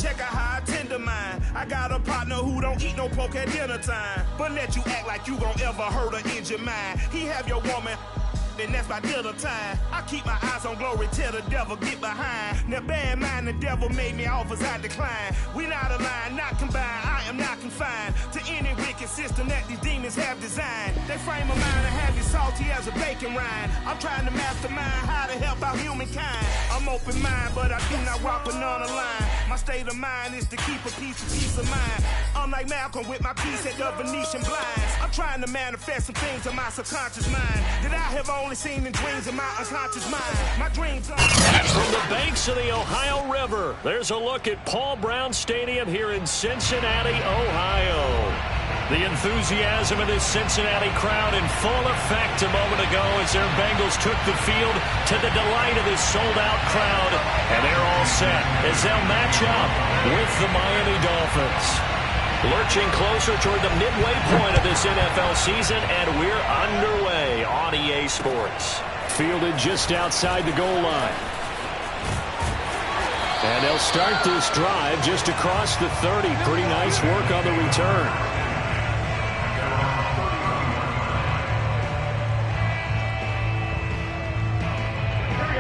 Check out how I tend to mine. I got a partner who don't eat no pork at dinner time, but let you act like you gon' ever hurt or injure mine. He have your woman, and that's by dinner time. I keep my eyes on glory till the devil get behind. Now bad mind, the devil made me offers I decline. We not aligned, not combined, I am not confined to any wicked system that these demons have designed. They frame a mind and have you salty as a bacon rind. I'm trying to mastermind how to help out humankind. I'm open mind, but I do not walk another line. My state of mind is to keep a peace of mind. Unlike Malcolm with my peace at the Venetian blinds. I'm trying to manifest some things in my subconscious mind that I have only seen in dreams in my unconscious mind. My dreams are... From the banks of the Ohio River, there's a look at Paul Brown Stadium here in Cincinnati, Ohio. The enthusiasm of this Cincinnati crowd in full effect a moment ago as their Bengals took the field to the delight of this sold-out crowd. And they're all set as they'll match up with the Miami Dolphins. Lurching closer toward the midway point of this NFL season, and we're underway on EA Sports. Fielded just outside the goal line. And they'll start this drive just across the 30. Pretty nice work on the return.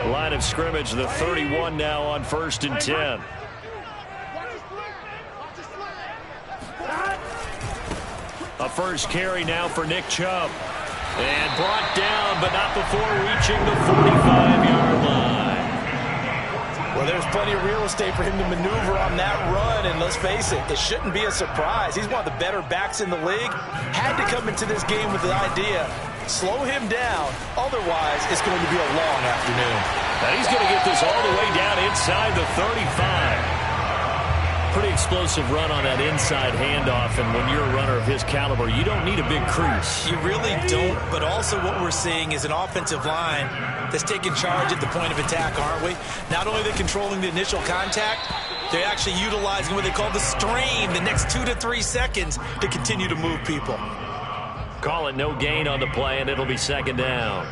Line of scrimmage, the 31 now on 1st and 10. A first carry now for Nick Chubb. And brought down, but not before reaching the 45-yard line. Well, there's plenty of real estate for him to maneuver on that run, and let's face it, it shouldn't be a surprise. He's one of the better backs in the league. Had to come into this game with the idea, slow him down, otherwise it's going to be a long afternoon. Now he's going to get this all the way down inside the 35. Pretty explosive run on that inside handoff, and when you're a runner of his caliber, you don't need a big crease. You really don't, but also what we're seeing is an offensive line that's taking charge at the point of attack, aren't we? Not only are they controlling the initial contact, they're actually utilizing what they call the stream, the next 2 to 3 seconds, to continue to move people. Call it no gain on the play, and it'll be 2nd down.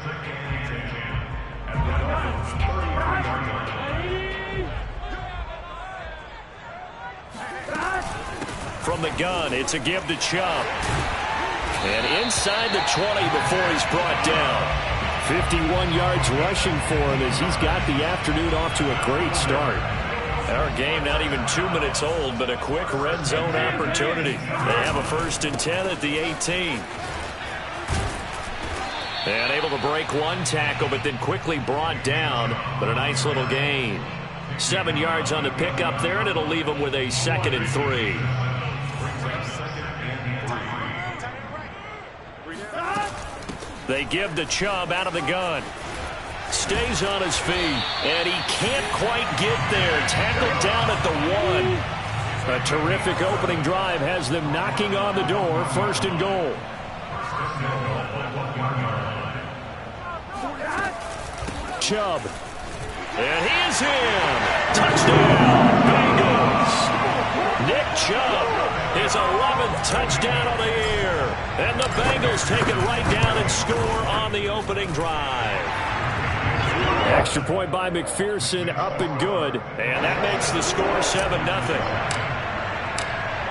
From the gun, it's a give to Chubb. And inside the 20 before he's brought down. 51 yards rushing for him as he's got the afternoon off to a great start. Our game not even 2 minutes old, but a quick red zone opportunity. They have a 1st and 10 at the 18. And able to break one tackle, but then quickly brought down. But a nice little gain. 7 yards on the pickup there, and it'll leave him with a 2nd and 3. They give to Chubb out of the gun. Stays on his feet, and he can't quite get there. Tackled down at the 1. A terrific opening drive has them knocking on the door. 1st and goal. Chubb. And he is in. Touchdown, Bengals. Nick Chubb, his 11th touchdown of the year. And the Bengals take it right down and score on the opening drive. Extra point by McPherson, up and good. And that makes the score 7-0.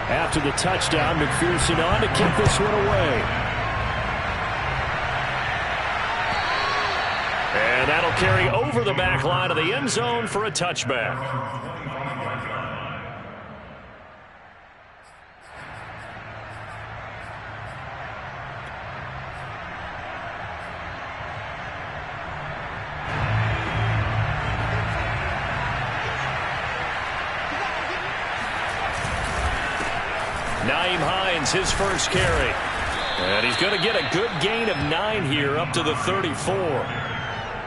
After the touchdown, McPherson on to kick this one away. And that'll carry over the back line of the end zone for a touchback. Nyheim Hines, his first carry. And he's going to get a good gain of 9 here up to the 34.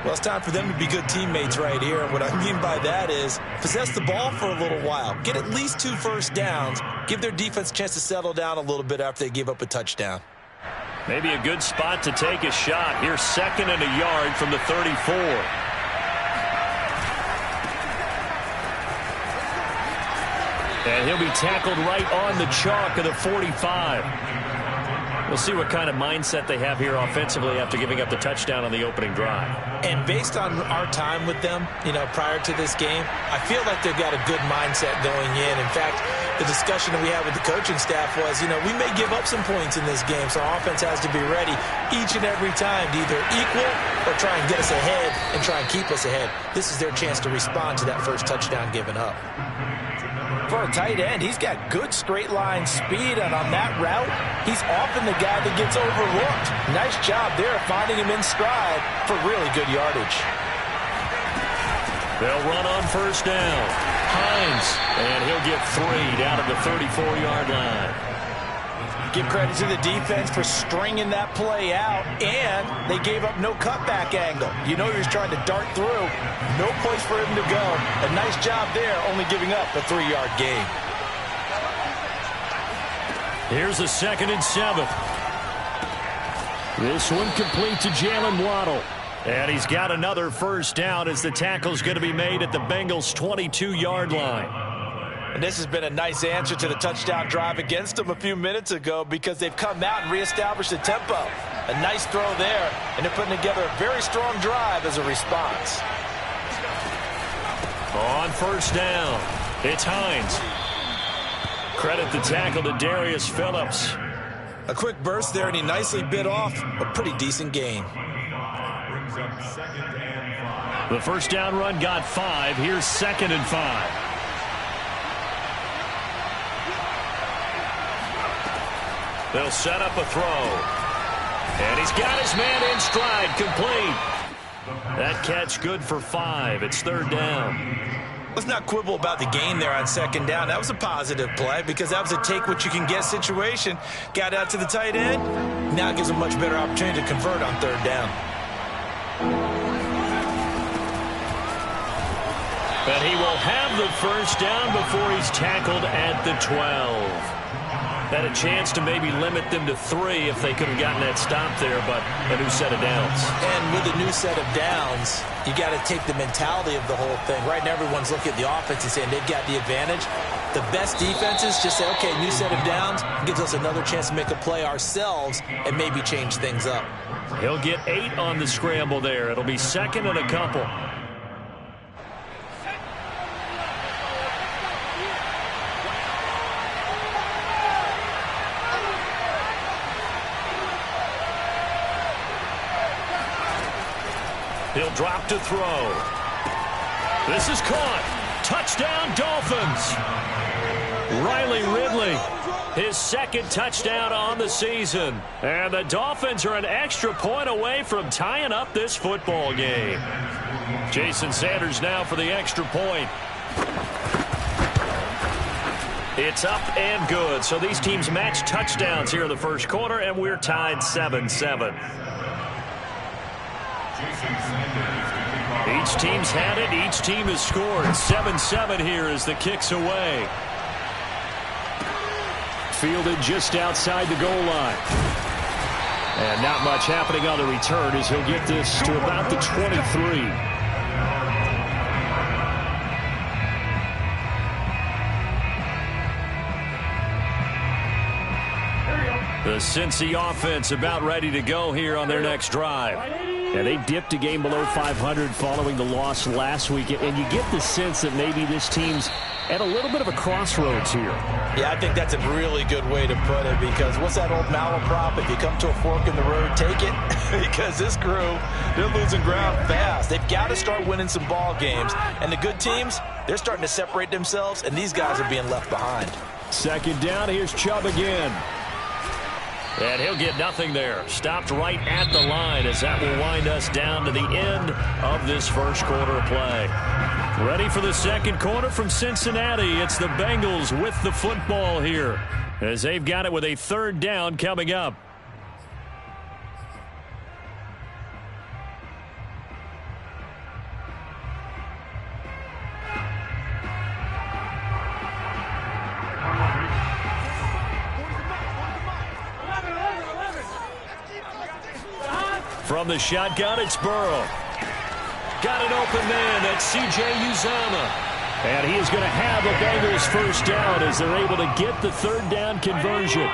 Well, it's time for them to be good teammates right here. And what I mean by that is possess the ball for a little while. Get at least 2 first downs. Give their defense a chance to settle down a little bit after they give up a touchdown. Maybe a good spot to take a shot. Here's 2nd and a yard from the 34. And he'll be tackled right on the chalk of the 45. We'll see what kind of mindset they have here offensively after giving up the touchdown on the opening drive. And based on our time with them, prior to this game, I feel like they've got a good mindset going in. In fact, the discussion that we had with the coaching staff was, we may give up some points in this game, so our offense has to be ready each and every time to either equal or try and get us ahead and try and keep us ahead. This is their chance to respond to that first touchdown given up. For a tight end, he's got good straight line speed, and on that route, he's often the guy that gets overlooked. Nice job there finding him in stride for really good yardage. They'll run on first down. Hines, and he'll get 3 down at the 34-yard line. Give credit to the defense for stringing that play out, and they gave up no cutback angle. He was trying to dart through. No place for him to go. A nice job there, only giving up a 3-yard gain. Here's a 2nd and 7. This one complete to Jalen Waddle. And he's got another first down as the tackle's going to be made at the Bengals' 22-yard line. And this has been a nice answer to the touchdown drive against them a few minutes ago because they've come out and reestablished the tempo. A nice throw there, and they're putting together a very strong drive as a response. On first down, it's Hines. Credit the tackle to Darius Phillips. A quick burst there, and he nicely bit off a pretty decent gain. The first down run got 5. Here's 2nd and 5. They'll set up a throw. And he's got his man in stride, complete. That catch good for 5. It's 3rd down. Let's not quibble about the gain there on 2nd down. That was a positive play because that was a take-what-you-can-get situation. Got out to the tight end. Now it gives him a much better opportunity to convert on 3rd down. But he will have the first down before he's tackled at the 12. Had a chance to maybe limit them to 3 if they could have gotten that stop there, but a new set of downs. And with a new set of downs, you got to take the mentality of the whole thing. Right now, everyone's looking at the offense and saying they've got the advantage. The best defenses just say, okay, new set of downs, gives us another chance to make a play ourselves and maybe change things up. He'll get 8 on the scramble there. It'll be 2nd and a couple. He'll drop to throw. This is caught. Touchdown, Dolphins. Riley Ridley, his 2nd touchdown on the season. And the Dolphins are an extra point away from tying up this football game. Jason Sanders now for the extra point. It's up and good. So these teams match touchdowns here in the first quarter, and we're tied 7-7. Each team's had it. Each team has scored. 7-7 here as the kick's away. Fielded just outside the goal line. And not much happening on the return as he'll get this to about the 23. The Cincy offense about ready to go here on their next drive. And they dipped a game below 500 following the loss last week. And you get the sense that maybe this team's at a little bit of a crossroads here. Yeah, I think that's a really good way to put it because what's that old malaprop? If you come to a fork in the road, take it. Because this crew, they're losing ground fast. They've got to start winning some ball games. And the good teams, they're starting to separate themselves, and these guys are being left behind. 2nd down, here's Chubb again. And he'll get nothing there. Stopped right at the line as that will wind us down to the end of this first quarter of play. Ready for the second quarter from Cincinnati. It's the Bengals with the football here as they've got it with a 3rd down coming up. From the shotgun, it's Burrow. Got an open man. That's C.J. Uzomah. And he is going to have the Bengals first down as they're able to get the 3rd down conversion.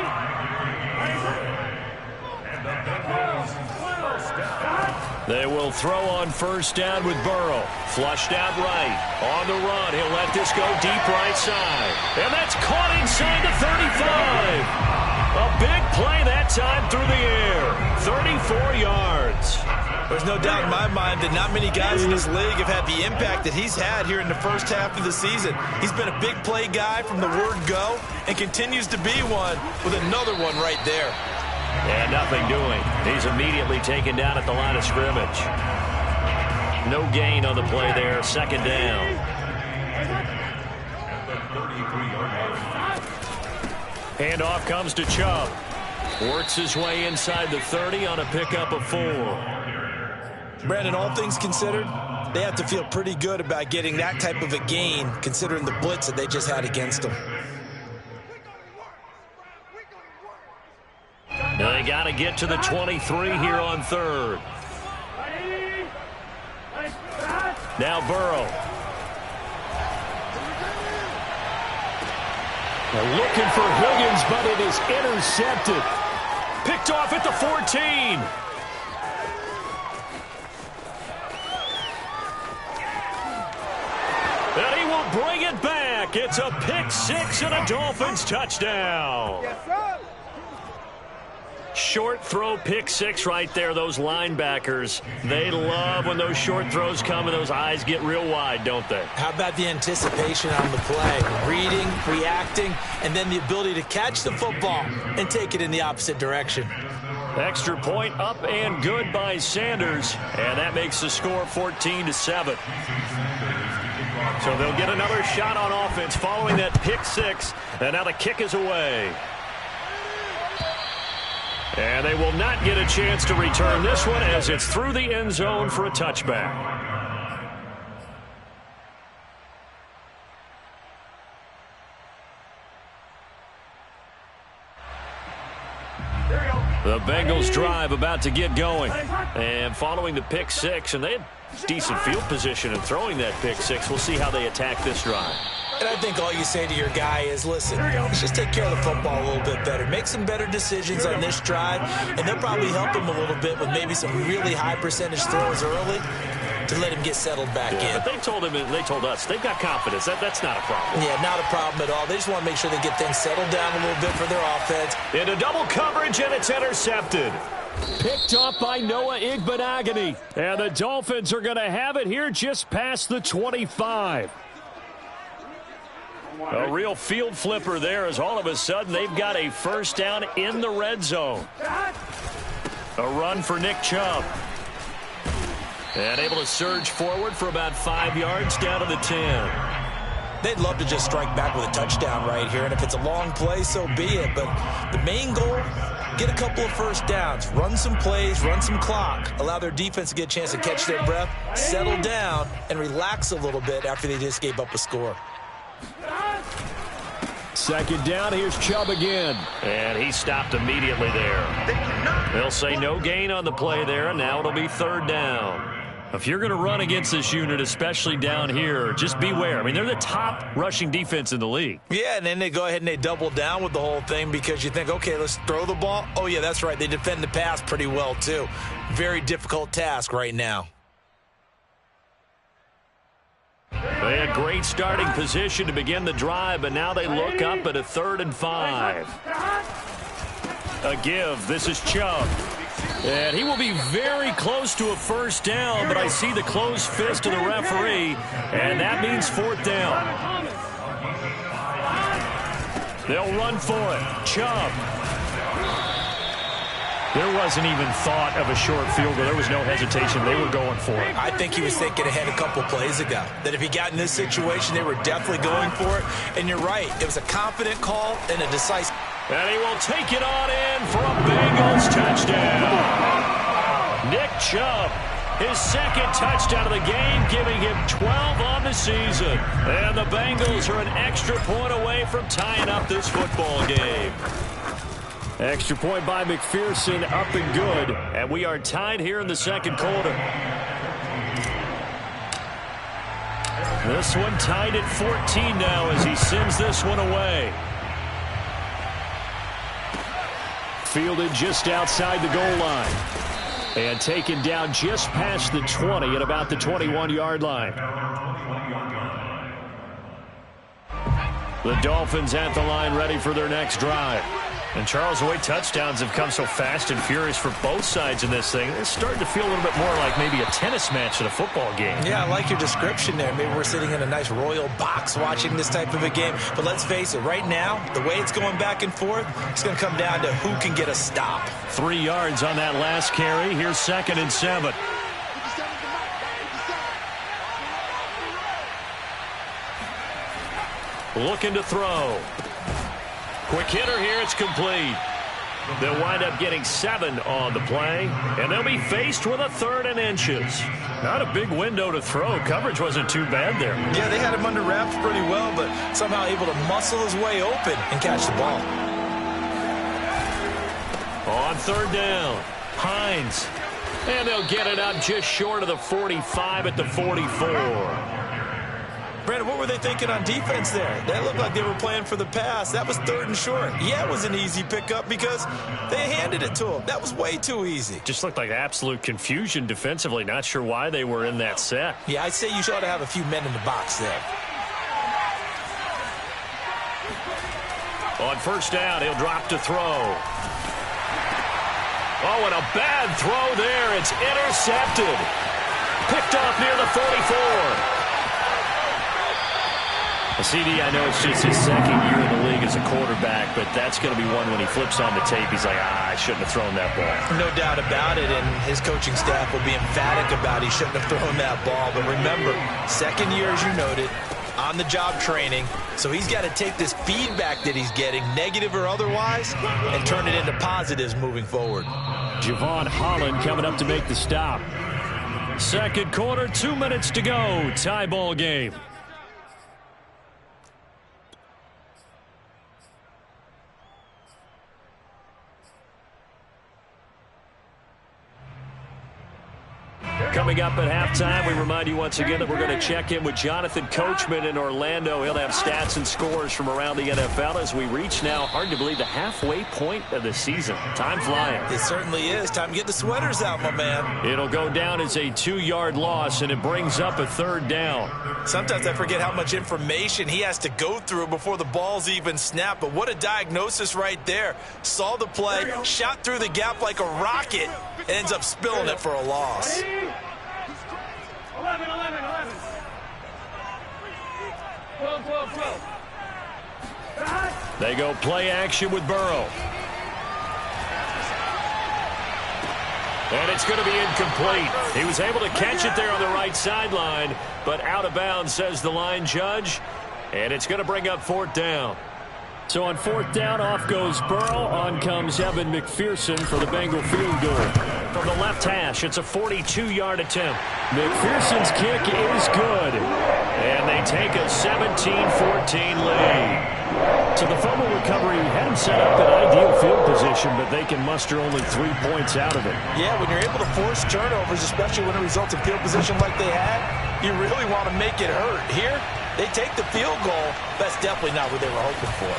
They will throw on first down with Burrow. Flushed out right. On the run, he'll let this go deep right side. And that's caught inside the 35. A big play that time through the air. 34 yards. There's no doubt in my mind that not many guys in this league have had the impact that he's had here in the first half of the season. He's been a big play guy from the word go and continues to be one with another one right there. And nothing doing. He's immediately taken down at the line of scrimmage. No gain on the play there. Second down. Handoff comes to Chubb. Works his way inside the 30 on a pickup of 4. Brandon, all things considered, they have to feel pretty good about getting that type of a gain considering the blitz that they just had against them. They got to get to the 23 here on third. Now Burrow. They're looking for Higgins, but it is intercepted. Picked off at the 14. And he will bring it back. It's a pick six and a Dolphins touchdown. Yes, sir. Short throw pick six right there. Those linebackers, they love when those short throws come and those eyes get real wide, don't they? How about the anticipation on the play? Reading, reacting, and then the ability to catch the football and take it in the opposite direction. Extra point up and good by Sanders, and that makes the score 14-7. So they'll get another shot on offense following that pick six, and now the kick is away. And they will not get a chance to return this one as it's through the end zone for a touchback. The Bengals drive about to get going. And following the pick six, and they had decent field position in throwing that pick six. We'll see how they attack this drive. And I think all you say to your guy is, listen, let's just take care of the football a little bit better. Make some better decisions on this drive, and they'll probably help him a little bit with maybe some really high percentage throws early to let him get settled back in. But they told us they've got confidence. That's not a problem. Yeah, not a problem at all. They just want to make sure they get things settled down a little bit for their offense. Into double coverage, and it's intercepted. Picked off by Noah Igbenogany. And the Dolphins are going to have it here just past the 25. A real field flipper there as all of a sudden they've got a first down in the red zone. A run for Nick Chubb. And able to surge forward for about 5 yards down to the 10. They'd love to just strike back with a touchdown right here, and if it's a long play, so be it. But the main goal, get a couple of first downs, run some plays, run some clock, allow their defense to get a chance to catch their breath, settle down, and relax a little bit after they just gave up a score. Second down, here's Chubb again. And he stopped immediately there. They'll say no gain on the play there, and now it'll be third down. If you're going to run against this unit, especially down here, just beware. I mean, they're the top rushing defense in the league. Yeah, and then they go ahead and they double down with the whole thing because you think, okay, let's throw the ball. Oh, yeah, that's right. They defend the pass pretty well, too. Very difficult task right now. They had great starting position to begin the drive, but now they look up at a 3rd and 5. A give. This is Chubb. And he will be very close to a first down, but I see the closed fist of the referee, and that means 4th down. They'll run for it. Chubb. There wasn't even thought of a short field goal. There was no hesitation. They were going for it. I think he was thinking ahead a couple plays ago, that if he got in this situation, they were definitely going for it. And you're right. It was a confident call and a decisive. And he will take it on in for a Bengals touchdown. Nick Chubb, his second touchdown of the game, giving him 12 on the season. And the Bengals are an extra point away from tying up this football game. Extra point by McPherson, up and good. And we are tied here in the second quarter. This one tied at 14 now as he sends this one away. Fielded just outside the goal line. And taken down just past the 20 at about the 21-yard line. The Dolphins at the line ready for their next drive. And Charles, the way touchdowns have come so fast and furious for both sides in this thing, it's starting to feel a little bit more like maybe a tennis match at a football game. Yeah, I like your description there. Maybe we're sitting in a nice royal box watching this type of a game. But let's face it, right now, the way it's going back and forth, it's going to come down to who can get a stop. 3 yards on that last carry. Here's 2nd and 7. Looking to throw. Quick hitter here. It's complete. They'll wind up getting 7 on the play, and they'll be faced with a 3rd and inches. Not a big window to throw. Coverage wasn't too bad there. Yeah, they had him under wraps pretty well, but somehow able to muscle his way open and catch the ball. On 3rd down, Hines. And they'll get it up just short of the 45 at the 44. Brandon, what were they thinking on defense there? That looked like they were playing for the pass. That was 3rd and short. Yeah, it was an easy pickup because they handed it to him. That was way too easy. Just looked like absolute confusion defensively. Not sure why they were in that set. Yeah, I'd say you ought to have a few men in the box there. On 1st down, he'll drop to throw. Oh, and a bad throw there. It's intercepted. Picked off near the 44. CD, I know it's just his 2nd year in the league as a quarterback, but that's going to be one when he flips on the tape. He's like, I shouldn't have thrown that ball. No doubt about it, and his coaching staff will be emphatic about he shouldn't have thrown that ball. But remember, 2nd year, as you noted, on-the-job training, so he's got to take this feedback that he's getting, negative or otherwise, and turn it into positives moving forward. Javon Holland coming up to make the stop. 2nd quarter, 2 minutes to go. Tie ball game. Coming up at halftime, we remind you once again that we're going to check in with Jonathan Coachman in Orlando. He'll have stats and scores from around the NFL as we reach now, hard to believe, the halfway point of the season. Time flying. It certainly is. Time to get the sweaters out, my man. It'll go down as a 2-yard loss, and it brings up a 3rd down. Sometimes I forget how much information he has to go through before the ball's even snapped, but what a diagnosis right there. Saw the play, shot through the gap like a rocket, and ends up spilling it for a loss. 11. 12. They go play action with Burrow. And it's going to be incomplete. He was able to catch it there on the right sideline, but out of bounds, says the line judge. And it's going to bring up 4th down. So on 4th down, off goes Burrow. On comes Evan McPherson for the Bengal field goal. From the left hash, it's a 42-yard attempt. McPherson's kick is good. And they take a 17-14 lead. So the fumble recovery had him set up in ideal field position, but they can muster only 3 points out of it. Yeah, when you're able to force turnovers, especially when it results in field position like they had, you really want to make it hurt. Here, they take the field goal. That's definitely not what they were hoping for.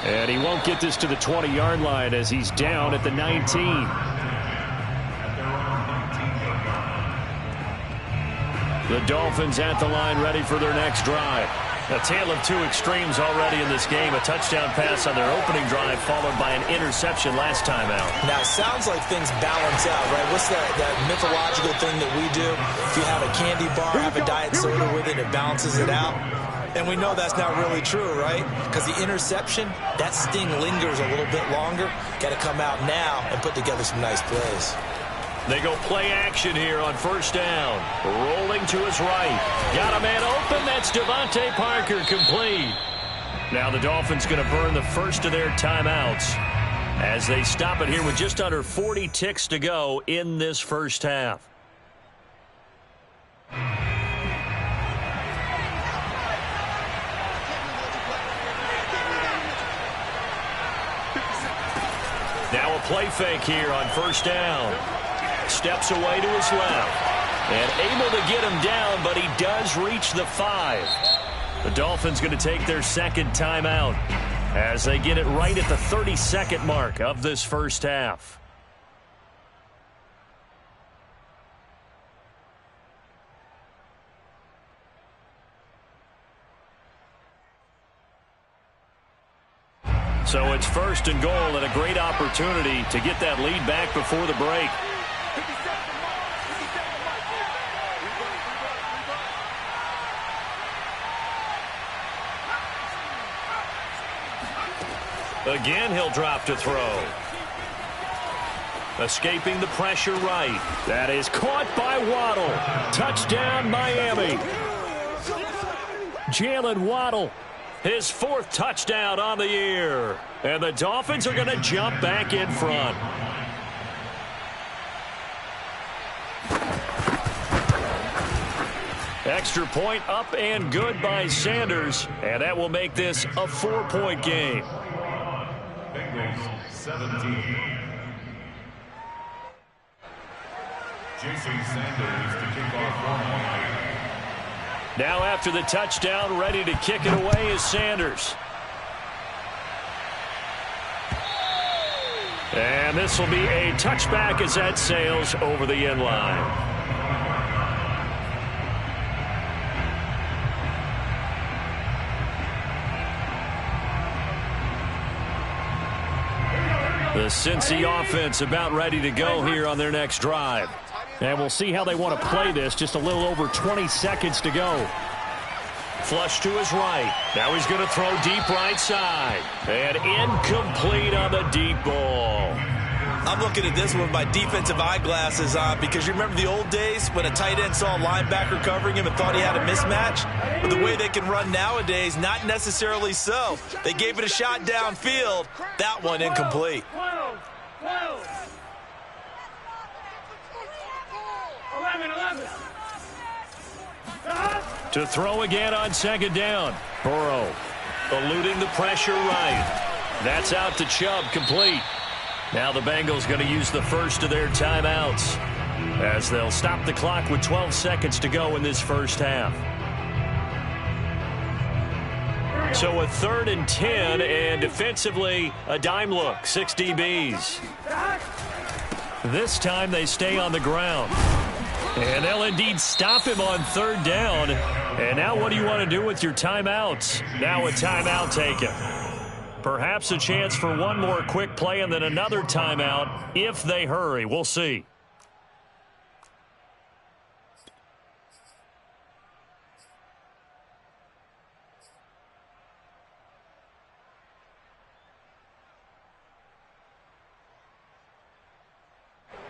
And he won't get this to the 20-yard line as he's down at the 19. The Dolphins at the line ready for their next drive. A tale of 2 extremes already in this game. A touchdown pass on their opening drive followed by an interception last time out. Now, it sounds like things balance out, right? What's that mythological thing that we do? If you have a candy bar, have a diet soda with it, it balances it out. And we know that's not really true, right? Because the interception, that sting lingers a little bit longer. Got to come out now and put together some nice plays. They go play action here on 1st down. Rolling to his right. Got a man open. That's Devontae Parker, complete. Now the Dolphins going to burn the first of their timeouts as they stop it here with just under 40 ticks to go in this first half. Now a play fake here on 1st down. Steps away to his left. And able to get him down, but he does reach the 5. The Dolphins going to take their 2nd timeout as they get it right at the 32nd mark of this first half. So it's 1st and goal and a great opportunity to get that lead back before the break. Again, he'll drop to throw. Escaping the pressure right. That is caught by Waddle. Touchdown, Miami. Jalen Waddle, his 4th touchdown on the year. And the Dolphins are going to jump back in front. Extra point up and good by Sanders. And that will make this a 4-point game. Bengals 17. Jason Sanders to kick off for Miami. Now after the touchdown, ready to kick it away is Sanders. And this will be a touchback as that sails over the end line. The Cincy offense about ready to go here on their next drive. And we'll see how they want to play this. Just a little over 20 seconds to go. Flush to his right. Now he's going to throw deep right side. And incomplete on the deep ball. I'm looking at this one with my defensive eyeglasses on because you remember the old days when a tight end saw a linebacker covering him and thought he had a mismatch? But the way they can run nowadays, not necessarily so. They gave it a shot downfield. That one incomplete. 11. To throw again on 2nd down. Burrow eluding the pressure right. That's out to Chubb, complete. Now the Bengals going to use the first of their timeouts as they'll stop the clock with 12 seconds to go in this first half. So a 3rd and 10, and defensively a dime look, 6 DBs. This time they stay on the ground. And they'll indeed stop him on 3rd down. And now what do you want to do with your timeouts? Now a timeout taken. Perhaps a chance for one more quick play and then another timeout if they hurry. We'll see.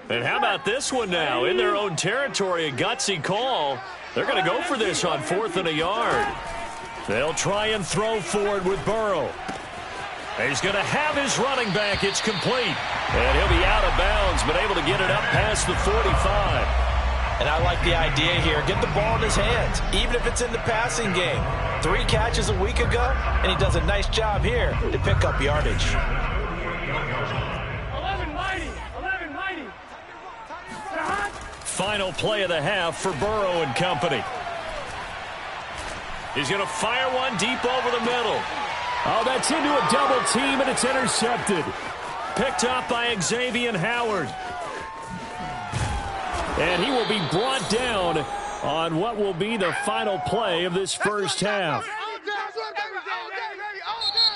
And how about this one now? In their own territory, a gutsy call. They're going to go for this on 4th and a yard. They'll try and throw forward with Burrow. He's going to have his running back. It's complete. And he'll be out of bounds, but able to get it up past the 45. And I like the idea here. Get the ball in his hands, even if it's in the passing game. 3 catches a week ago, and he does a nice job here to pick up yardage. 11 mighty. Final play of the half for Burrow and company. He's going to fire one deep over the middle. Oh, that's into a double team, and it's intercepted. Picked up by Xavier Howard. And he will be brought down on what will be the final play of this first half.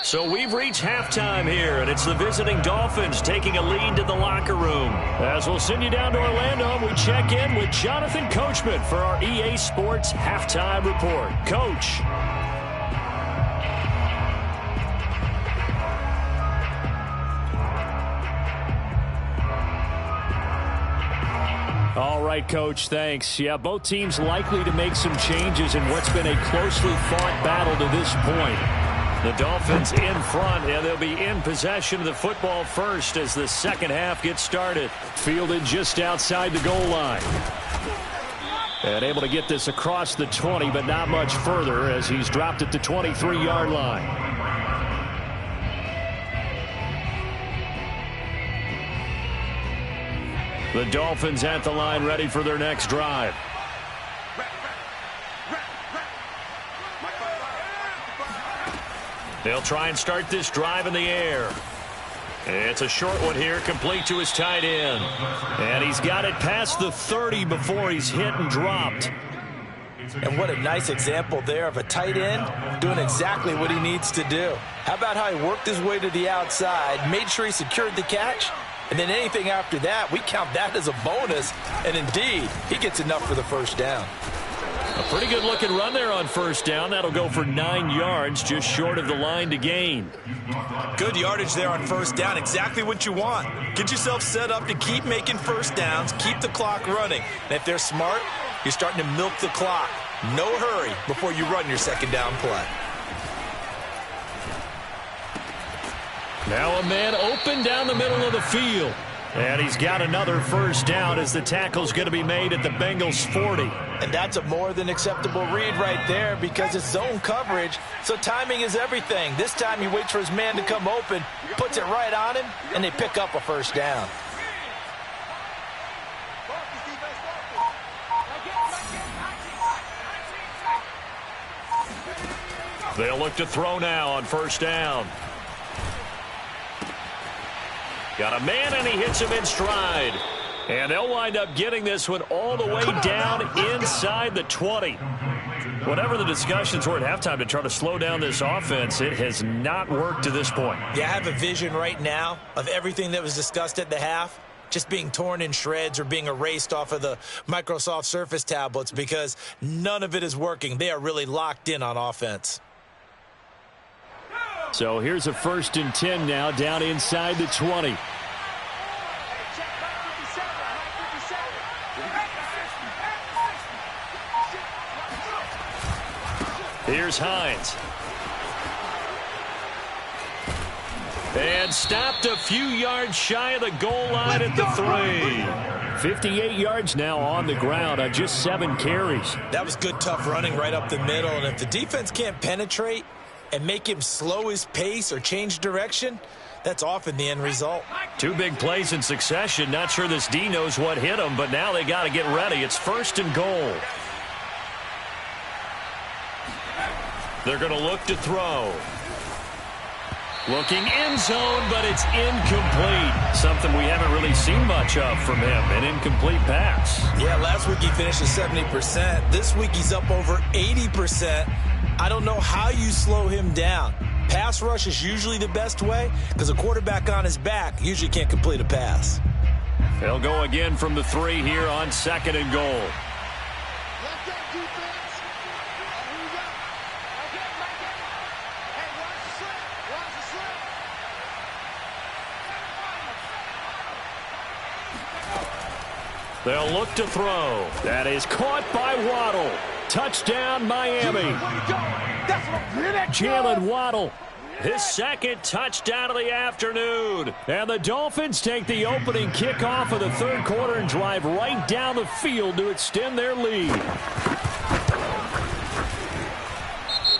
So we've reached halftime here, and it's the visiting Dolphins taking a lead to the locker room. As we'll send you down to Orlando, we check in with Jonathan Coachman for our EA Sports Halftime Report. Coach. All right, Coach, thanks. Yeah, both teams likely to make some changes in what's been a closely fought battle to this point. The Dolphins in front, and they'll be in possession of the football first as the second half gets started. Fielded just outside the goal line. And able to get this across the 20, but not much further as he's dropped it to 23-yard line. The Dolphins at the line ready for their next drive. They'll try and start this drive in the air. It's a short one here, complete to his tight end. And he's got it past the 30 before he's hit and dropped. And what a nice example there of a tight end doing exactly what he needs to do. How about how he worked his way to the outside, made sure he secured the catch, and then anything after that, we count that as a bonus. And indeed, he gets enough for the first down. A pretty good looking run there on first down. That'll go for 9 yards, just short of the line to gain. Good yardage there on first down. Exactly what you want. Get yourself set up to keep making first downs, keep the clock running. And if they're smart, you're starting to milk the clock. No hurry before you run your second down play. Now a man open down the middle of the field. And he's got another first down as the tackle's going to be made at the Bengals 40. And that's a more than acceptable read right there because it's zone coverage, so timing is everything. This time he waits for his man to come open, puts it right on him, and they pick up a first down. They'll look to throw now on first down. Got a man, and he hits him in stride. And they'll wind up getting this one all the way down inside the 20. Whatever the discussions were at halftime to try to slow down this offense, it has not worked to this point. Yeah, I have a vision right now of everything that was discussed at the half just being torn in shreds or being erased off of the Microsoft Surface tablets because none of it is working. They are really locked in on offense. So here's a 1st and 10 now down inside the 20. Here's Hines. And stopped a few yards shy of the goal line at the 3. 58 yards now on the ground on just 7 carries. That was good, tough running right up the middle. And if the defense can't penetrate and make him slow his pace or change direction, that's often the end result. 2 big plays in succession. Not sure this D knows what hit him, but now they got to get ready. It's 1st and goal. They're going to look to throw. Looking end zone, but it's incomplete. Something we haven't really seen much of from him, an incomplete pass. Yeah, last week he finished at 70%. This week he's up over 80%. I don't know how you slow him down. Pass rush is usually the best way because a quarterback on his back usually can't complete a pass. They'll go again from the 3 here on 2nd and goal. They'll look to throw. That is caught by Waddle. Touchdown, Miami. Jalen Waddle, his 2nd touchdown of the afternoon. And the Dolphins take the opening kickoff of the 3rd quarter and drive right down the field to extend their lead.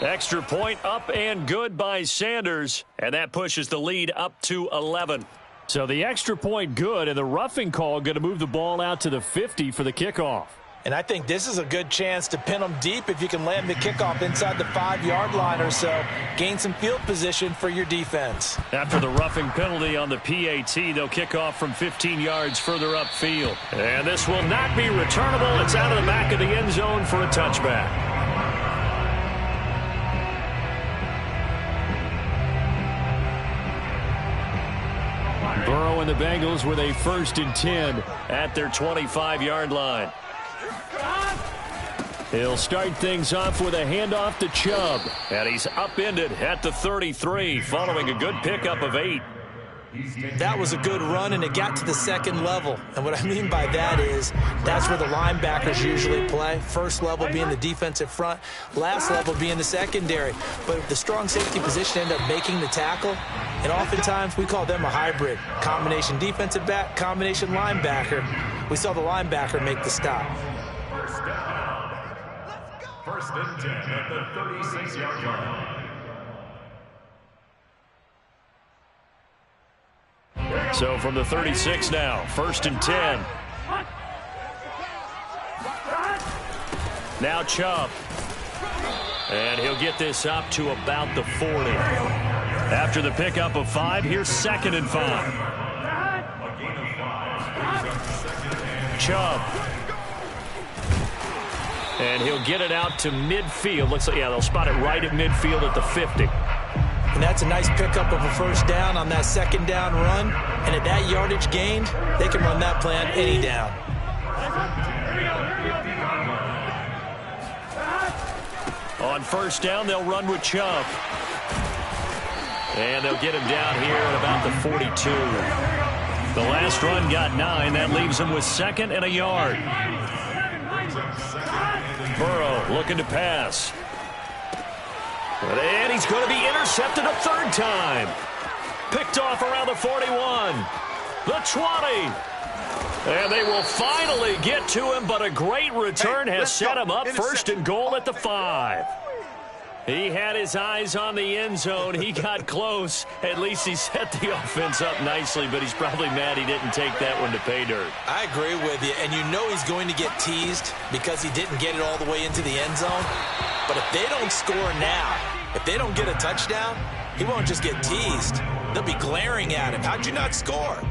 Extra point up and good by Sanders. And that pushes the lead up to 11. So the extra point good, and the roughing call going to move the ball out to the 50 for the kickoff. And I think this is a good chance to pin them deep if you can land the kickoff inside the 5-yard line or so. Gain some field position for your defense. After the roughing penalty on the PAT, they'll kick off from 15 yards further upfield. And this will not be returnable. It's out of the back of the end zone for a touchback. Burrow and the Bengals with a 1st and 10 at their 25-yard line. He'll start things off with a handoff to Chubb. And he's upended at the 33 following a good pickup of 8. That was a good run, and it got to the 2nd level. And what I mean by that is that's where the linebackers usually play. First level being the defensive front, last level being the secondary. But the strong safety position ended up making the tackle, and oftentimes we call them a hybrid. Combination defensive back, combination linebacker. We saw the linebacker make the stop. First and 10 at the 36-yard line. So from the 36 now, 1st and 10. Now Chubb. And he'll get this up to about the 40. After the pickup of 5, here's 2nd and 5. Chubb. And he'll get it out to midfield. Looks like, yeah, they'll spot it right at midfield at the 50. And that's a nice pickup of a first down on that second down run. And at that yardage gained, they can run that play on any down. On first down, they'll run with Chubb. And they'll get him down here at about the 42. The last run got 9. That leaves him with 2nd and a yard. Burrow looking to pass. And he's going to be intercepted a 3rd time. Picked off around the 41. The 20. And they will finally get to him, but a great return has set him up 1st and goal at the 5. He had his eyes on the end zone. He got close. At least he set the offense up nicely, but he's probably mad he didn't take that one to pay dirt. I agree with you, and you know he's going to get teased because he didn't get it all the way into the end zone. But if they don't score now, if they don't get a touchdown, he won't just get teased. They'll be glaring at him. How'd you not score?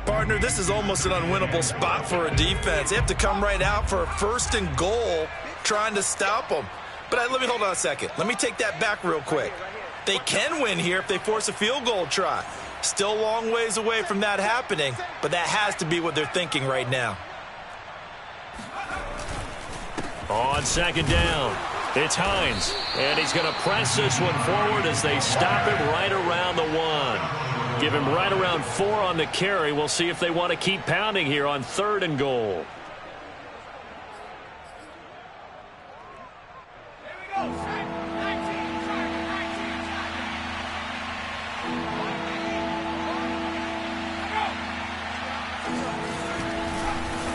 Partner, this is almost an unwinnable spot for a defense. They have to come right out for a 1st and goal trying to stop them. But let me hold on a second. Let me take that back real quick. They can win here if they force a field goal try. Still a long ways away from that happening, but that has to be what they're thinking right now. On 2nd down, it's Hines. And he's going to press this one forward as they stop him right around the 1. Give him right around 4 on the carry. We'll see if they want to keep pounding here on 3rd and goal.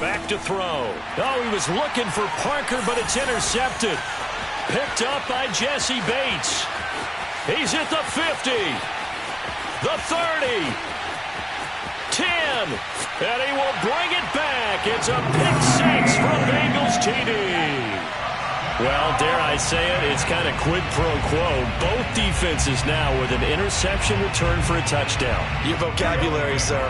Back to throw. Oh, he was looking for Parker, but it's intercepted. Picked up by Jesse Bates. He's at the 50. The 30. 10. And he will bring it back. It's a pick 6 from Bengals TD. Well, dare I say it, it's kind of quid pro quo. Both defenses now with an interception return for a touchdown. Your vocabulary, sir.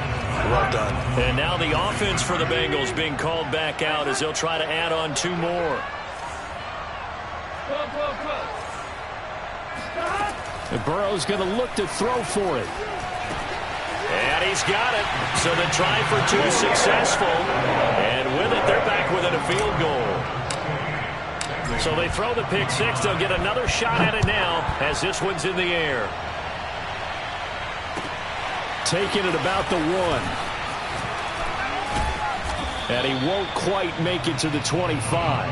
Well done. And now the offense for the Bengals being called back out as they'll try to add on 2 more. And Burrow's going to look to throw for it. And he's got it. So the try for 2 successful. And with it, they're back within a field goal. So they throw the pick 6. They'll get another shot at it now as this one's in the air. Taking it about the 1. And he won't quite make it to the 25.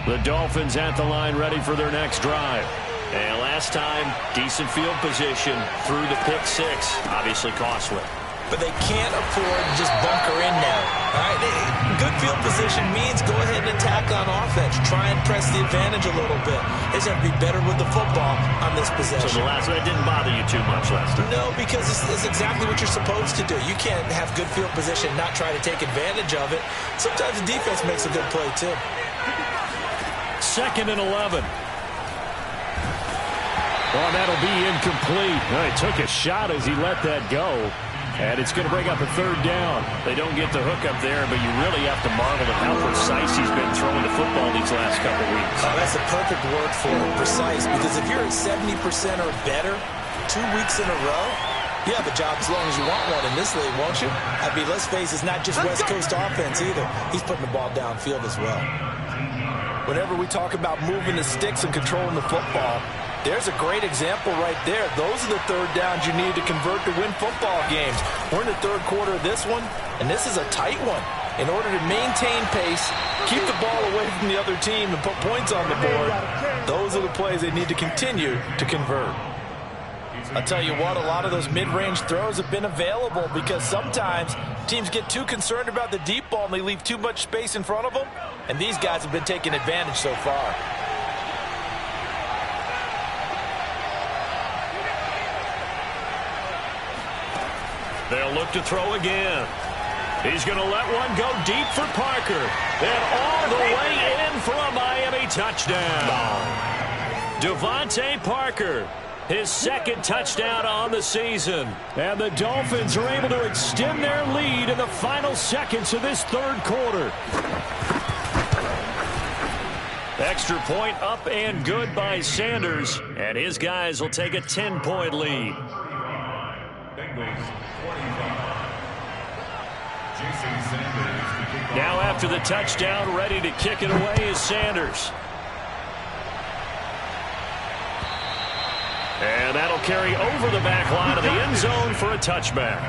The Dolphins at the line ready for their next drive. And last time, decent field position through the pick 6. Obviously costly. But they can't afford to just bunker in now. All right? Good field position means go ahead and attack on offense. Try and press the advantage a little bit. They just have to be better with the football on this possession. So the last one didn't bother you too much last time? No, because it's exactly what you're supposed to do. You can't have good field position and not try to take advantage of it. Sometimes the defense makes a good play, too. 2nd and 11. Oh, that'll be incomplete. He took a shot as he let that go. And it's going to bring up a 3rd down. They don't get the hook up there, but you really have to marvel at how precise he's been throwing the football these last couple weeks. Oh, that's a perfect word for it, precise, because if you're at 70% or better 2 weeks in a row, you have a job as long as you want one in this league, won't you? I mean, let's face it, it's not just West Coast offense either. He's putting the ball downfield as well. Whenever we talk about moving the sticks and controlling the football, there's a great example right there. Those are the 3rd downs you need to convert to win football games. We're in the 3rd quarter of this one, and this is a tight one. In order to maintain pace, keep the ball away from the other team, and put points on the board, those are the plays they need to continue to convert. I'll tell you what, a lot of those mid-range throws have been available because sometimes teams get too concerned about the deep ball and they leave too much space in front of them, and these guys have been taking advantage so far. They'll look to throw again. He's going to let one go deep for Parker. And all the way in for a Miami touchdown. Devontae Parker, his second touchdown on the season. And the Dolphins are able to extend their lead in the final seconds of this third quarter. Extra point up and good by Sanders. And his guys will take a 10-point lead. Now after the touchdown, ready to kick it away is Sanders. And that'll carry over the back line of the end zone for a touchback.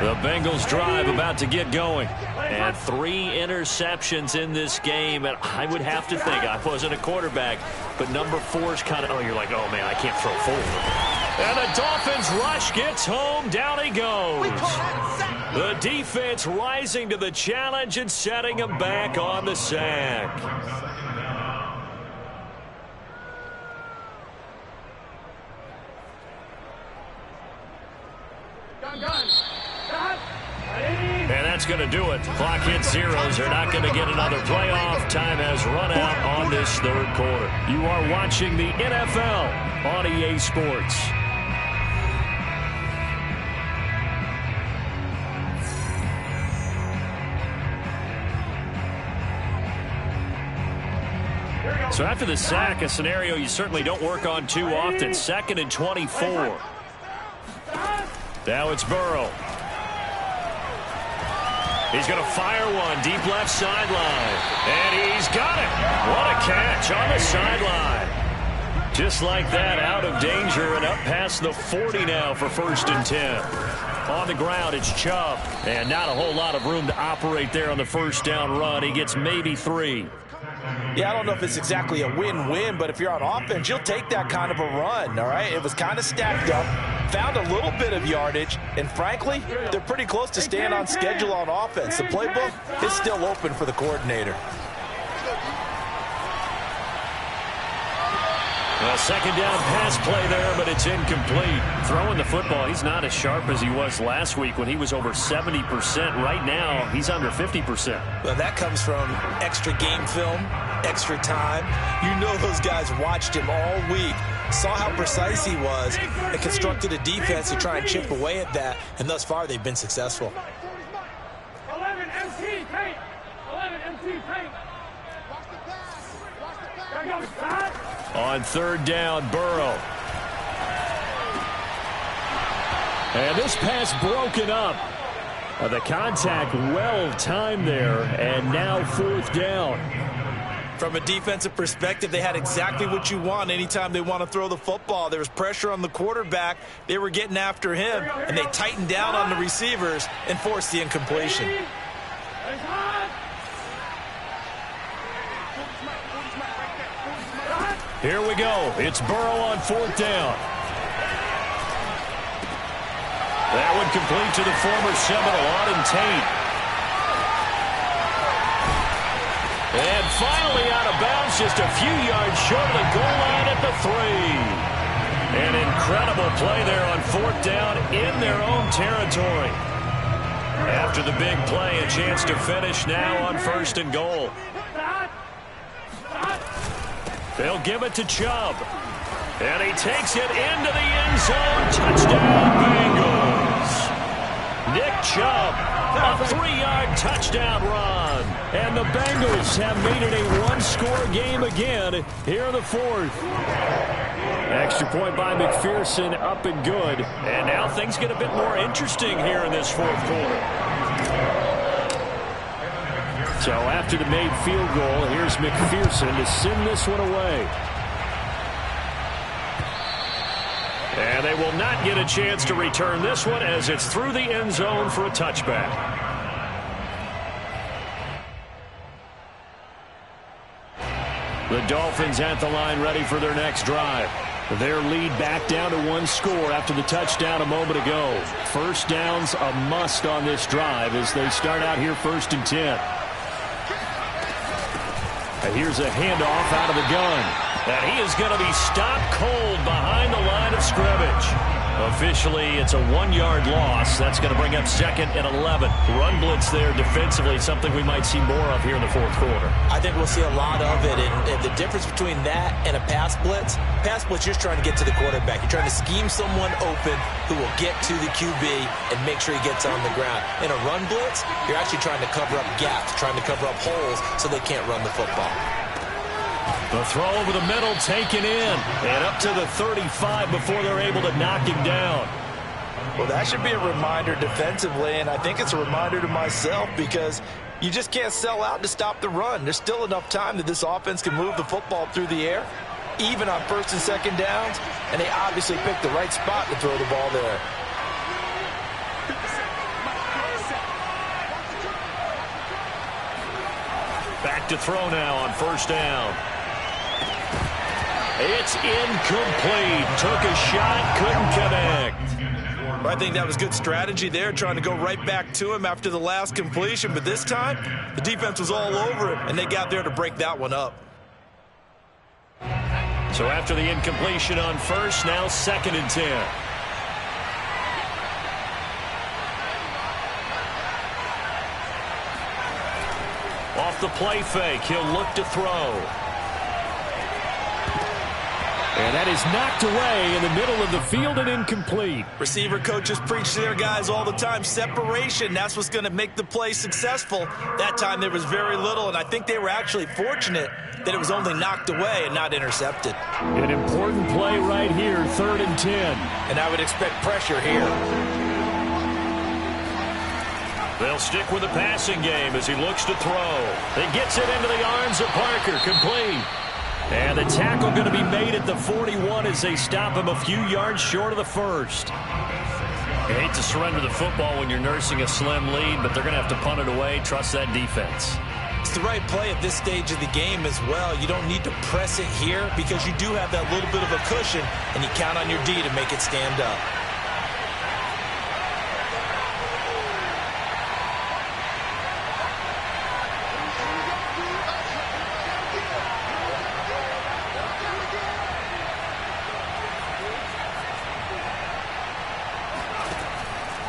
The Bengals drive about to get going. And 3 interceptions in this game. And I would have to think, I wasn't a quarterback, but number 4 is kind of, you're like, oh, man, I can't throw forward. And the Dolphins rush gets home. Down he goes. The defense rising to the challenge and setting him back on the sack. And that's going to do it. Clock hits zeros. They're not going to get another playoff. Time has run out on this third quarter. You are watching the NFL on EA Sports. So after the sack, a scenario you certainly don't work on too often. 2nd and 24. Now it's Burrow. He's going to fire one deep left sideline. And he's got it. What a catch on the sideline. Just like that, out of danger and up past the 40 now for 1st and 10. On the ground, it's Chubb. And not a whole lot of room to operate there on the first down run. He gets maybe 3. Yeah, I don't know if it's exactly a win-win, but if you're on offense, you'll take that kind of a run, all right? It was kind of stacked up, found a little bit of yardage, and frankly, they're pretty close to staying on schedule on offense. The playbook is still open for the coordinator. A 2nd down pass play there, but it's incomplete. Throwing the football, he's not as sharp as he was last week when he was over 70%. Right now, he's under 50%. Well, that comes from extra game film, extra time. You know those guys watched him all week, saw how precise he was, and constructed a defense to try and chip away at that, and thus far they've been successful. 11 MC paint. 11 MC paint. On 3rd down, Burrow. And this pass broken up. The contact well timed there, and now 4th down. From a defensive perspective, they had exactly what you want anytime they want to throw the football. There was pressure on the quarterback. They were getting after him, and they tightened down on the receivers and forced the incompletion. Here we go. It's Burrow on 4th down. That one complete to the former Seminole, Auden Tate. And finally out of bounds, just a few yards short of the goal line at the 3. An incredible play there on 4th down in their own territory. After the big play, a chance to finish now on 1st and goal. They'll give it to Chubb. And he takes it into the end zone. Touchdown, Bengals. Nick Chubb, a 3-yard touchdown run. And the Bengals have made it a one-score game again here in the 4th. Extra point by McPherson, up and good. And now things get a bit more interesting here in this 4th quarter. So after the made field goal, here's McPherson to send this one away. And they will not get a chance to return this one as it's through the end zone for a touchback. The Dolphins at the line ready for their next drive. Their lead back down to 1 score after the touchdown a moment ago. First down's a must on this drive as they start out here 1st and 10. Here's a handoff out of the gun. And he is going to be stopped cold behind the line of scrimmage. Officially, it's a 1-yard loss. That's going to bring up 2nd and 11. Run blitz there defensively, something we might see more of here in the fourth quarter. I think we'll see a lot of it, and the difference between that and a pass blitz, you're just trying to get to the quarterback. You're trying to scheme someone open who will get to the QB and make sure he gets on the ground. In a run blitz, you're actually trying to cover up gaps, trying to cover up holes so they can't run the football. The throw over the middle taken in, and up to the 35 before they're able to knock him down. Well, that should be a reminder defensively, and I think it's a reminder to myself because you just can't sell out to stop the run. There's still enough time that this offense can move the football through the air, even on 1st and 2nd downs, and they obviously picked the right spot to throw the ball there. Back to throw now on 1st down. It's incomplete. Took a shot, couldn't connect. I think that was good strategy there, trying to go right back to him after the last completion. But this time, the defense was all over it, and they got there to break that one up. So after the incompletion on 1st, now 2nd and 10. Off the play fake, he'll look to throw. And that is knocked away in the middle of the field and incomplete. Receiver coaches preach to their guys all the time. Separation, that's what's going to make the play successful. That time there was very little, and I think they were actually fortunate that it was only knocked away and not intercepted. An important play right here, 3rd and 10. And I would expect pressure here. They'll stick with the passing game as he looks to throw. He gets it into the arms of Parker, complete. And the tackle going to be made at the 41 as they stop him a few yards short of the 1st. You hate to surrender the football when you're nursing a slim lead, but they're going to have to punt it away. Trust that defense. It's the right play at this stage of the game as well. You don't need to press it here because you do have that little bit of a cushion, and you count on your D to make it stand up.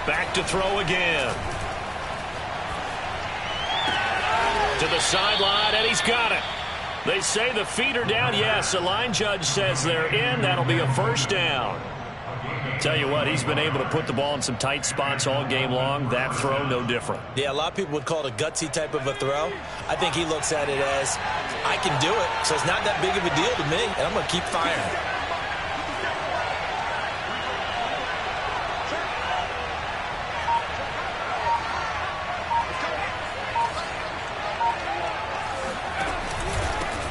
Back to throw again. To the sideline, and he's got it. They say the feet are down. Yes, the line judge says they're in. That'll be a 1st down. Tell you what, he's been able to put the ball in some tight spots all game long. That throw, no different. Yeah, a lot of people would call it a gutsy type of a throw. I think he looks at it as, I can do it, so it's not that big of a deal to me, and I'm going to keep firing.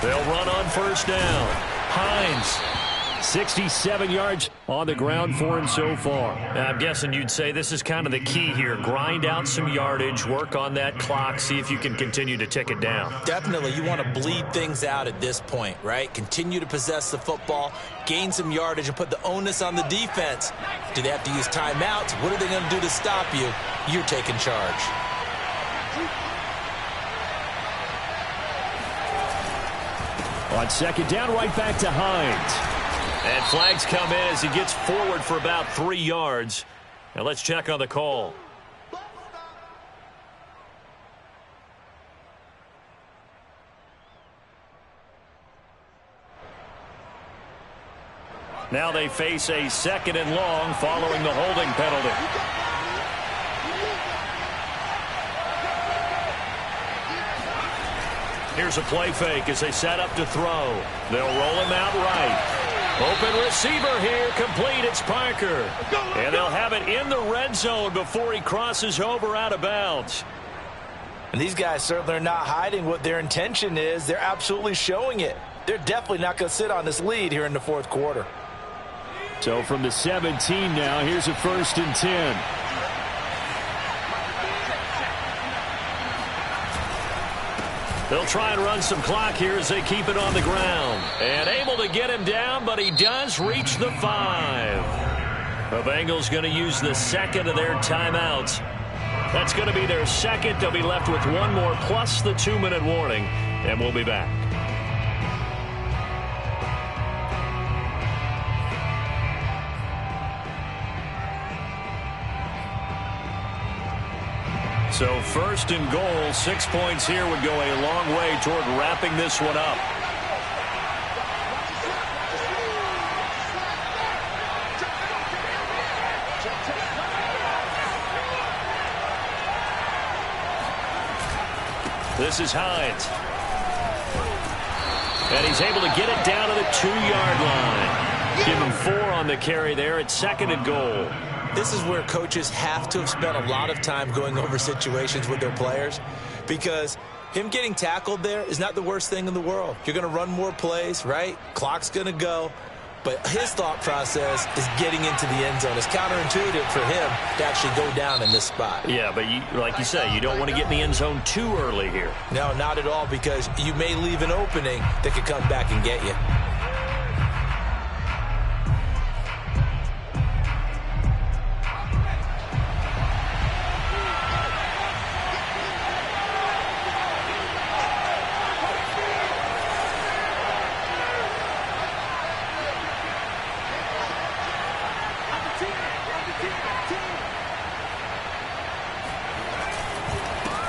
They'll run on 1st down. Hines, 67 yards on the ground for him so far. Now, I'm guessing you'd say this is kind of the key here. Grind out some yardage, work on that clock, see if you can continue to tick it down. Definitely, you want to bleed things out at this point, right? Continue to possess the football, gain some yardage, and put the onus on the defense. Do they have to use timeouts? What are they going to do to stop you? You're taking charge. On 2nd down, right back to Hines. And flags come in as he gets forward for about 3 yards. Now let's check on the call. Now they face a 2nd and long following the holding penalty. Here's a play fake as they set up to throw. They'll roll him out right. Open receiver here, complete. It's Parker. And they'll have it in the red zone before he crosses over out of bounds. And these guys certainly are not hiding what their intention is. They're absolutely showing it. They're definitely not going to sit on this lead here in the 4th quarter. So from the 17 now, here's a 1st and 10. They'll try and run some clock here as they keep it on the ground. And able to get him down, but he does reach the 5. The Bengals going to use the 2nd of their timeouts. That's going to be their 2nd. They'll be left with 1 more plus the 2-minute warning. And we'll be back. So first and goal, 6 points here would go a long way toward wrapping this one up. This is Hines. And he's able to get it down to the 2-yard line. Give him 4 on the carry there at 2nd and goal. This is where coaches have to have spent a lot of time going over situations with their players, because him getting tackled there is not the worst thing in the world. You're going to run more plays, right? Clock's going to go. But his thought process is getting into the end zone. It's counterintuitive for him to actually go down in this spot. Yeah, but like you say, you don't want to get in the end zone too early here. No, not at all, because you may leave an opening that could come back and get you.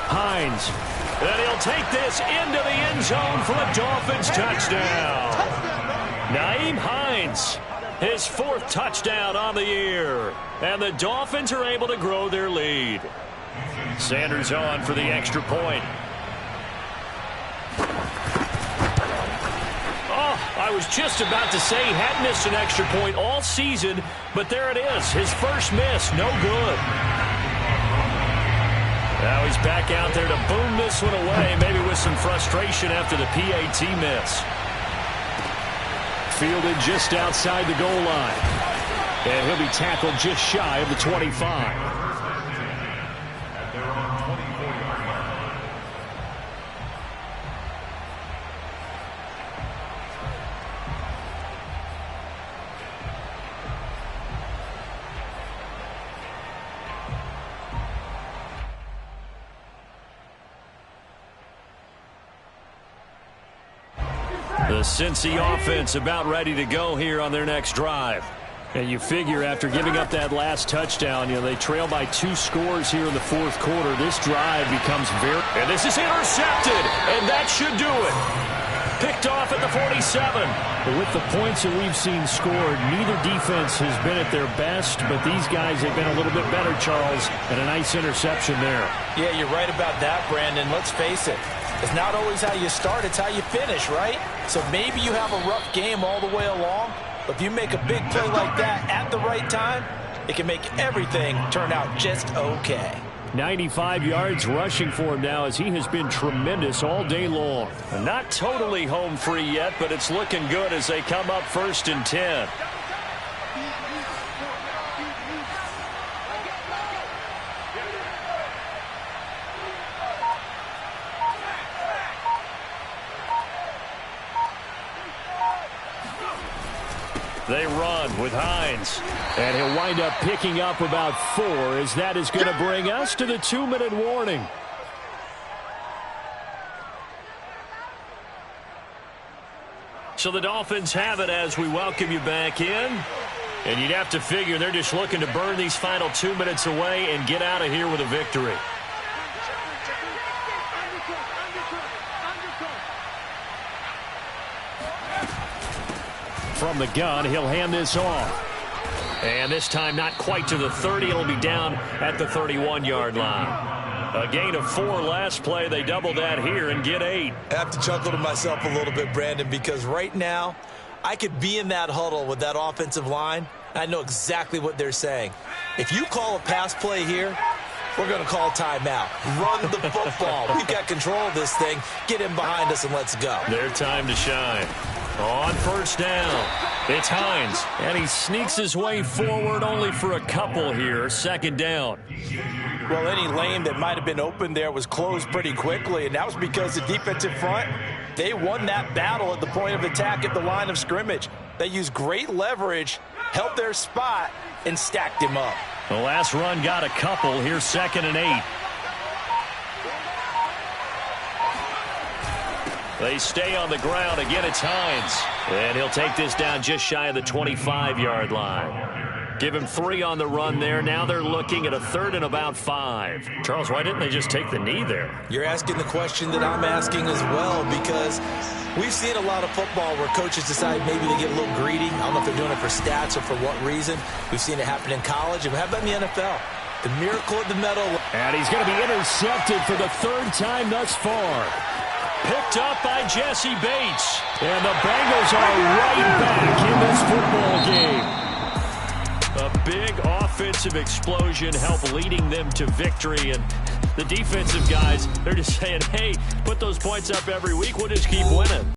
Hines, and he'll take this into the end zone for a Dolphins touchdown. Nyheim Hines, his 4th touchdown on the year, and the Dolphins are able to grow their lead. Sanders on for the extra point. Oh, I was just about to say he hadn't missed an extra point all season, but there it is, his first miss, no good. Now he's back out there to boom this one away, maybe with some frustration after the PAT miss. Fielded just outside the goal line. And he'll be tackled just shy of the 25. The Cincy offense about ready to go here on their next drive. And you figure after giving up that last touchdown, they trail by 2 scores here in the 4th quarter. This drive becomes very... And this is intercepted, and that should do it. Picked off at the 47. But with the points that we've seen scored, neither defense has been at their best, but these guys have been a little bit better, Charles, and a nice interception there. Yeah, you're right about that, Brandon. Let's face it. It's not always how you start, it's how you finish, right? So maybe you have a rough game all the way along, but if you make a big play like that at the right time, it can make everything turn out just okay. 95 yards rushing for him now, as he has been tremendous all day long. Not totally home free yet, but it's looking good as they come up 1st and 10. They run with Hines. And he'll wind up picking up about 4, as that is going to bring us to the 2-minute warning. So the Dolphins have it as we welcome you back in. And you'd have to figure they're just looking to burn these final 2 minutes away and get out of here with a victory. From the gun, he'll hand this off. And this time not quite to the 30. It'll be down at the 31-yard line. A gain of 4 last play. They double that here and get 8. I have to chuckle to myself a little bit, Brandon, because right now I could be in that huddle with that offensive line. I know exactly what they're saying. If you call a pass play here, we're going to call timeout. Run the football. We've got control of this thing. Get in behind us and let's go. Their time to shine. On 1st down, it's Hines. And he sneaks his way forward only for a couple here. 2nd down. Well, any lane that might have been open there was closed pretty quickly, and that was because the defensive front, they won that battle at the point of attack at the line of scrimmage. They used great leverage, held their spot, and stacked him up. The last run got a couple. Here's 2nd and 8. They stay on the ground. Again, it's Hines. And he'll take this down just shy of the 25-yard line. Give him 3 on the run there. Now they're looking at a 3rd and about 5. Charles, why didn't they just take the knee there? You're asking the question that I'm asking as well, because we've seen a lot of football where coaches decide maybe to get a little greedy. I don't know if they're doing it for stats or for what reason. We've seen it happen in college, and how about in the NFL? The miracle of the medal. And he's going to be intercepted for the 3rd time thus far. Picked up by Jesse Bates. And the Bengals are right back in this football game. A big offensive explosion helped leading them to victory. And the defensive guys, they're just saying, hey, put those points up every week. We'll just keep winning.